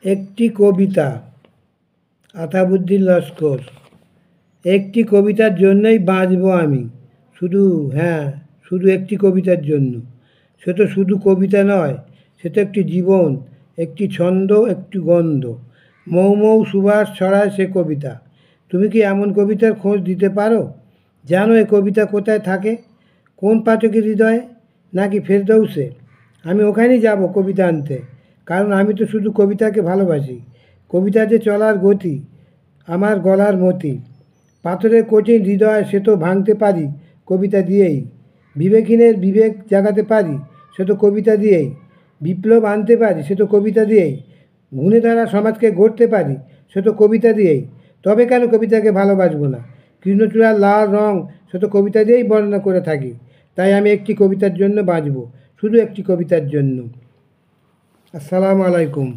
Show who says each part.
Speaker 1: একটি কবিতা। আতাউদ্দিন লস্কর। একটি কবিতার জন্যই বাঁচব আমি, শুধু, হ্যাঁ, শুধু একটি কবিতার জন্য। সে তো শুধু কবিতা নয়, সে তো একটি জীবন, একটি ছন্দ, একটি গন্ধ। মৌ মৌ সুবাস ছড়ায় সে কবিতা। তুমি কি এমন কবিতার খোঁজ দিতে পারো? জানো এ কবিতা কোথায় থাকে? কোন পাঠকের হৃদয়ে, নাকি ফেরদৌসে? আমি ওখানেই যাব কবিতা আনতে, কারণ আমি তো শুধু কবিতাকে ভালোবাসি। কবিতা যে চলার গতি, আমার গলার মতি। পাথরের কঠিন হৃদয় সে তো ভাঙতে পারি কবিতা দিয়েই। বিবেকহীনের বিবেক জাগাতে পারি সে তো কবিতা দিয়েই। বিপ্লব আনতে পারি সে তো কবিতা দিয়েই। ঘুণে ধরা সমাজকে গড়তে পারি সে তো কবিতা দিয়েই। তবে কেন কবিতাকে ভালোবাসবো না? কৃষ্ণচূড়ার লাল রং সে তো কবিতা দিয়েই বর্ণনা করে থাকি। তাই আমি একটি কবিতার জন্য বাঁচব, শুধু একটি কবিতার জন্য। আসসালামু আলাইকুম।